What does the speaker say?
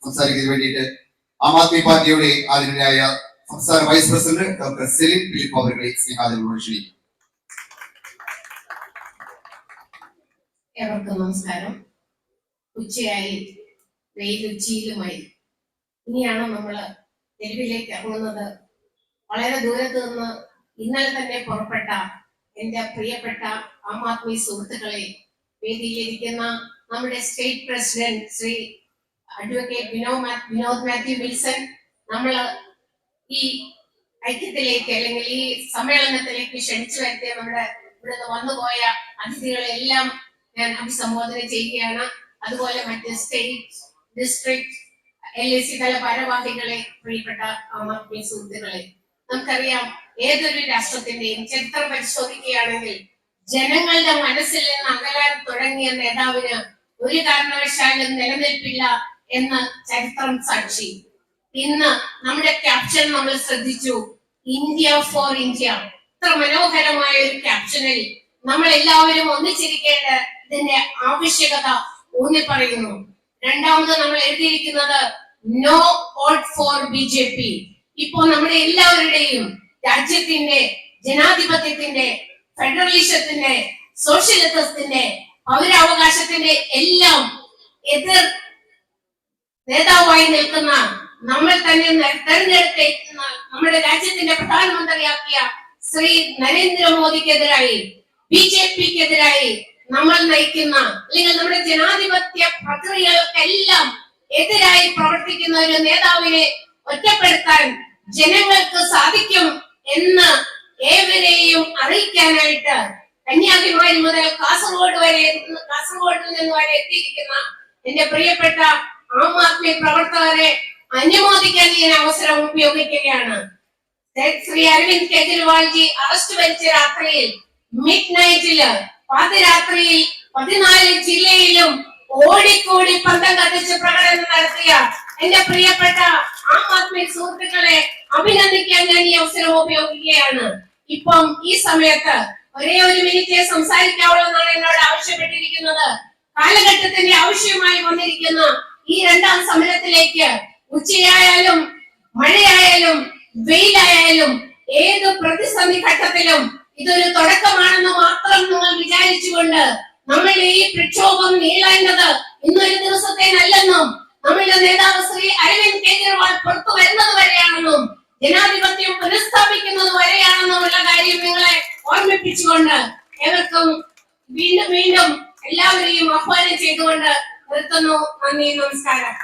സംസാരിക്കുന്നതിന് വേണ്ടിയിട്ട് ആം ആദ്മി പാർട്ടിയുടെ ആദരണീയനായ സംസ്ഥാന vice president doctor Selim Philip അവരുടെ സ്നേഹാദരങ്ങളോട് ക്ഷണിക്കും. ഏവർക്കും നമസ്കാരം. ഉച്ചയായി, വെയിലുച്ചിയിലുമായി ഇനിയാണ് നമ്മൾ തെരുവിലേക്ക് ഇറങ്ങുന്നത്. വളരെ ദൂരത്ത് നിന്ന് ഇന്നലെ തന്നെ പുറപ്പെട്ട എന്റെ പ്രിയപ്പെട്ട ആം ആദ്മി സുഹൃത്തുക്കളെ, വേദിയിലിരിക്കുന്ന നമ്മുടെ state president Shri advocate Vinod Mathew Wilson, നമ്മൾ ഈ ഐക്യത്തിലേക്ക് അല്ലെങ്കിൽ ഈ സമ്മേളനത്തിലേക്ക് ക്ഷണിച്ചു വരുത്തിയ നമ്മുടെ ഇവിടുന്ന് വന്നുപോയ അതിഥികളെല്ലാം ഞാൻ അഭിസംബോധന ചെയ്യുകയാണ്. അതുപോലെ മറ്റ് സ്റ്റേറ്റ്, ഡിസ്ട്രിക്ട്, LAC തല ഭാരവാഹികളെ, പ്രിയപ്പെട്ട ആം ആദ്മി സുഹൃത്തുക്കളെ, നമുക്കറിയാം ഏതൊരു രാഷ്ട്രത്തിന്റെയും ചരിത്രം പരിശോധിക്കുകയാണെങ്കിൽ ജനങ്ങളുടെ മനസ്സിൽ നിന്ന് അകലാൻ തുടങ്ങിയ നേതാവിന് ഒരു കാരണവശാലും നിലനിൽപ്പില്ല എന്ന് ചരിത്രം സാക്ഷി. ഇന്ന് നമ്മുടെ ക്യാപ്ഷൻ നമ്മൾ ശ്രദ്ധിച്ചു, ഇന്ത്യ ഫോർ ഇന്ത്യ. ഇത്ര മനോഹരമായ ഒരു ക്യാപ്ഷനിൽ നമ്മൾ എല്ലാവരും ഒന്നിച്ചിരിക്കേണ്ട ഇതിന്റെ ആവശ്യകത ഊന്നി പറയുന്നു. രണ്ടാമത് നമ്മൾ എഴുതിയിരിക്കുന്നത് നോ വോട്ട് ഫോർ BJP. ഇപ്പോ നമ്മുടെ എല്ലാവരുടെയും രാജ്യത്തിന്റെ ജനാധിപത്യത്തിന്റെ, ഫെഡറലിസത്തിന്റെ, സോഷ്യലിസത്തിന്റെ, പൗരാവകാശത്തിന്റെ എല്ലാം എതിർ നേതാവായി നിൽക്കുന്ന നമ്മൾ തന്നെ തെരഞ്ഞെടുത്തേക്കുന്ന നമ്മുടെ രാജ്യത്തിന്റെ പ്രധാനമന്ത്രിയാക്കിയ ശ്രീ നരേന്ദ്രമോദിക്കെതിരായി, BJPക്കെതിരായി നമ്മൾ നയിക്കുന്ന അല്ലെങ്കിൽ നമ്മുടെ ജനാധിപത്യ പ്രക്രിയകൾക്കെല്ലാം എതിരായി പ്രവർത്തിക്കുന്ന ഒരു നേതാവിനെ ഒറ്റപ്പെടുത്താൻ ജനങ്ങൾക്ക് സാധിക്കും എന്ന് ഏവരെയും അറിയിക്കാനായിട്ട് കന്യാകുമാരി മുതൽ കാസർഗോഡിൽ നിന്ന് വരെ എത്തിയിരിക്കുന്ന എന്റെ പ്രിയപ്പെട്ട ആം ആദ്മി പ്രവർത്തകരെ അനുമോദിക്കാൻ ഈ അവസരം ഉപയോഗിക്കുകയാണ്. ശ്രീ അരവിന്ദ് കെജ്രിവാൾജി അറസ്റ്റ് വരിച്ച രാത്രിയിൽ മിഡ് നൈറ്റില് പാതിരാത്രിയിൽ 14 ജില്ലയിലും ഓടിക്കൂടി പന്തം കത്തിച്ച് പ്രകടനം നടത്തിയ എന്റെ പ്രിയപ്പെട്ട ആം ആദ്മി സുഹൃത്തുക്കളെ അഭിനന്ദിക്കാൻ ഞാൻ ഈ അവസരം ഉപയോഗിക്കുകയാണ്. ഇപ്പം ഈ സമയത്ത് ഒരേ ഒരു മിനിറ്റ് സംസാരിക്കാവുള്ളൂ എന്നാണ് എന്നോട് ആവശ്യപ്പെട്ടിരിക്കുന്നത്. കാലഘട്ടത്തിന്റെ ആവശ്യമായി വന്നിരിക്കുന്ന ഈ രണ്ടാം സമരത്തിലേക്ക് ഉച്ചയായാലും മഴയായാലും വെയിലായാലും ഏത് പ്രതിസന്ധി ഘട്ടത്തിലും ഇതൊരു തുടക്കമാണെന്ന് മാത്രം നിങ്ങൾ വിചാരിച്ചുകൊണ്ട് നമ്മൾ ഈ പ്രക്ഷോഭം നീളേണ്ടത് ഇന്നൊരു ദിവസത്തേനല്ലെന്നും നമ്മളുടെ നേതാവ് ശ്രീ അരവിന്ദ് കെജ്രിവാൾ പുറത്തു വരുന്നത് വരെയാണെന്നും ജനാധിപത്യം പുനഃസ്ഥാപിക്കുന്നത് വരെയാണെന്നുമുള്ള കാര്യം നിങ്ങളെ ഓർമ്മിപ്പിച്ചുകൊണ്ട് ഏവർക്കും വീണ്ടും വീണ്ടും എല്ലാവരെയും ആഹ്വാനം ചെയ്തുകൊണ്ട് നിർത്തുന്നു. നന്ദി, നമസ്കാരം.